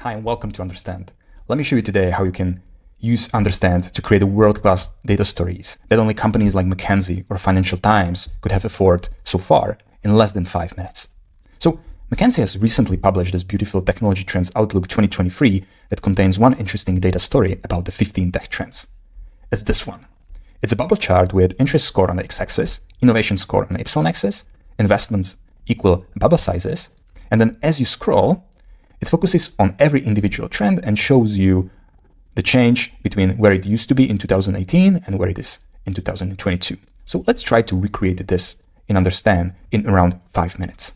Hi, and welcome to Understand. Let me show you today how you can use Understand to create a world-class data stories that only companies like McKinsey or Financial Times could have afforded so far in less than 5 minutes. So McKinsey has recently published this beautiful Technology Trends Outlook 2023 that contains one interesting data story about the 15 tech trends. It's this one. It's a bubble chart with interest score on the x-axis, innovation score on the y-axis, investments equal bubble sizes, and then as you scroll, it focuses on every individual trend and shows you the change between where it used to be in 2018 and where it is in 2022. So let's try to recreate this in Understand in around 5 minutes.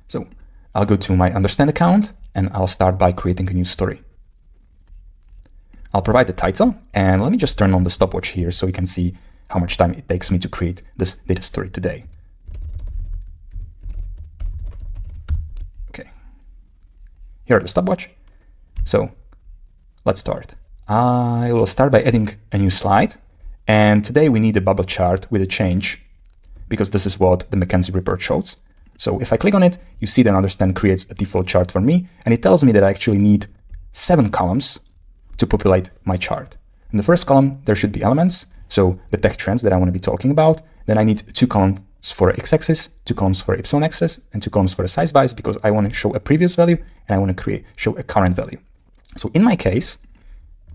So I'll go to my Understand account and I'll start by creating a new story. I'll provide the title and let me just turn on the stopwatch here so you can see how much time it takes me to create this data story today. Here are the stopwatch. So let's start. I will start by adding a new slide. And today we need a bubble chart with a change because this is what the McKinsey report shows. So if I click on it, you see that Understand creates a default chart for me. And it tells me that I actually need 7 columns to populate my chart. In the first column, there should be elements. So the tech trends that I want to be talking about. Then I need 2 columns for x-axis, 2 columns for y-axis, and 2 columns for a size bias because I want to show a previous value and I want to show a current value. So in my case,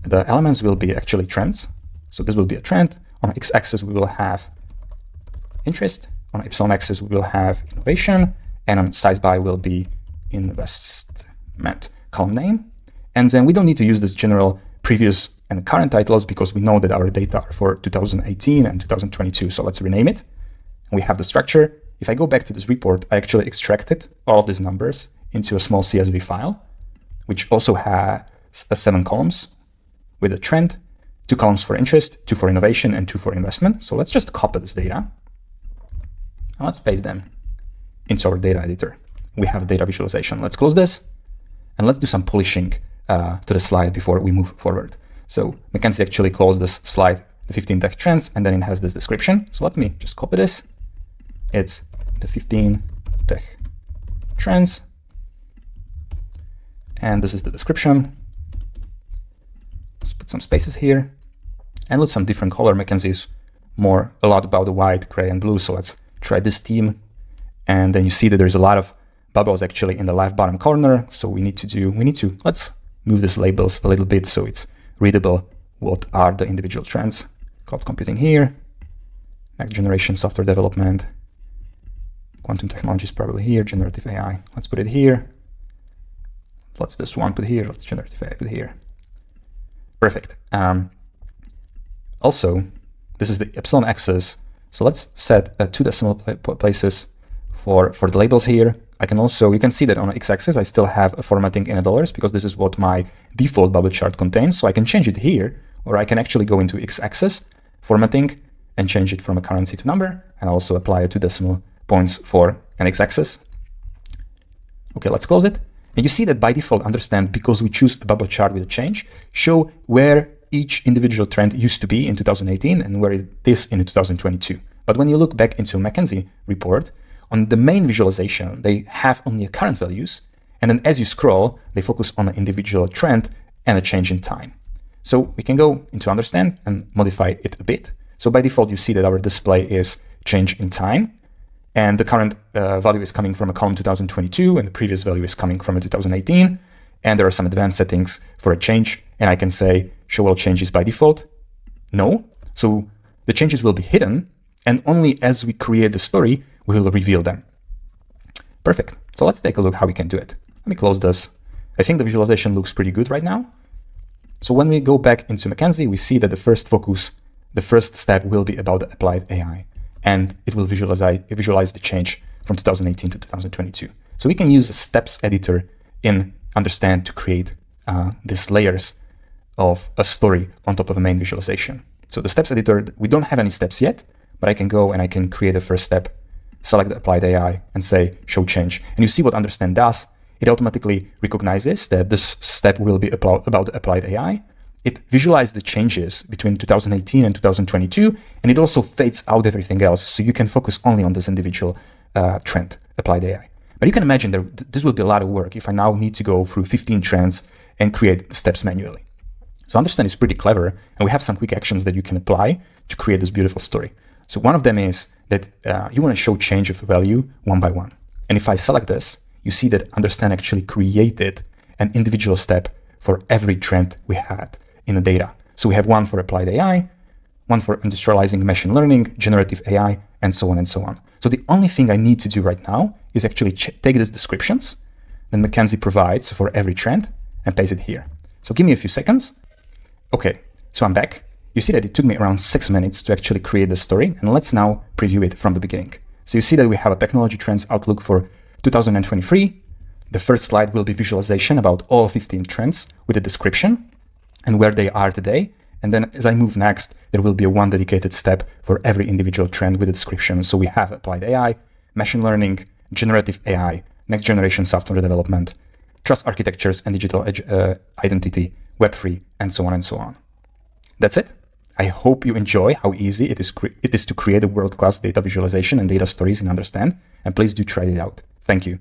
the elements will be actually trends. So this will be a trend. On x-axis, we will have interest. On y-axis, we will have innovation. And on size by will be investment column name. And then we don't need to use this general previous and current titles because we know that our data are for 2018 and 2022. So let's rename it. We have the structure. If I go back to this report, I actually extracted all of these numbers into a small CSV file, which also has 7 columns with a trend, 2 columns for interest, 2 for innovation, and 2 for investment. So let's just copy this data. And let's paste them into our data editor. We have data visualization. Let's close this and let's do some polishing to the slide before we move forward. So McKinsey actually calls this slide the 15 tech trends, and then it has this description. So let me just copy this. It's the 15 tech trends. And this is the description. Let's put some spaces here and with some different color. McKinsey is a lot about the white, gray, and blue. So let's try this theme. And then you see that there's a lot of bubbles actually in the left bottom corner. So let's move these labels a little bit so it's readable. What are the individual trends? Cloud computing here, next generation software development, quantum technology is probably here, generative AI. Let's put it here. Let's this one put here. Let's generative AI put here. Perfect. Also, this is the epsilon axis. So let's set 2 decimal places for the labels here. You can see that on x-axis, I still have a formatting in dollars because this is what my default bubble chart contains. So I can change it here, or I can actually go into x-axis formatting and change it from a currency to number, and also apply 2 decimal points for an x-axis. Okay, let's close it. And you see that by default, Understand, because we choose a bubble chart with a change, show where each individual trend used to be in 2018 and where it is in 2022. But when you look back into a McKinsey report, on the main visualization, they have only current values. And then as you scroll, they focus on an individual trend and a change in time. So we can go into Understand and modify it a bit. So by default, you see that our display is change in time. And the current value is coming from a column 2022, and the previous value is coming from a 2018. And there are some advanced settings for a change. And I can say, show all changes by default. No. So the changes will be hidden. And only as we create the story, we will reveal them. Perfect. So let's take a look how we can do it. Let me close this. I think the visualization looks pretty good right now. So when we go back into McKinsey, we see that the first step will be about the applied AI, and it will visualize the change from 2018 to 2022. So we can use the steps editor in Understand to create these layers of a story on top of a main visualization. So the steps editor, we don't have any steps yet, but I can go and I can create a first step, select the applied AI and say show change. And you see what Understand does. It automatically recognizes that this step will be about applied AI. It visualizes the changes between 2018 and 2022, and it also fades out everything else. So you can focus only on this individual trend, applied AI. But you can imagine that this will be a lot of work if I now need to go through 15 trends and create the steps manually. So understand is pretty clever, and we have some quick actions that you can apply to create this beautiful story. So one of them is that you want to show change of value one by one. And if I select this, you see that understand actually created an individual step for every trend we had in the data. So we have one for applied AI, one for industrializing machine learning, generative AI, and so on and so on. So the only thing I need to do right now is actually take these descriptions that McKinsey provides for every trend and paste it here. So give me a few seconds. Okay, so I'm back. You see that it took me around 6 minutes to actually create the story, and let's now preview it from the beginning. So you see that we have a technology trends outlook for 2023. The first slide will be visualization about all 15 trends with a description and where they are today. And then as I move next, there will be one dedicated step for every individual trend with a description. So we have applied AI, machine learning, generative AI, next generation software development, trust architectures and digital identity, Web3, and so on and so on. That's it. I hope you enjoy how easy it is to create a world-class data visualization and data stories in Understand, and please do try it out. Thank you.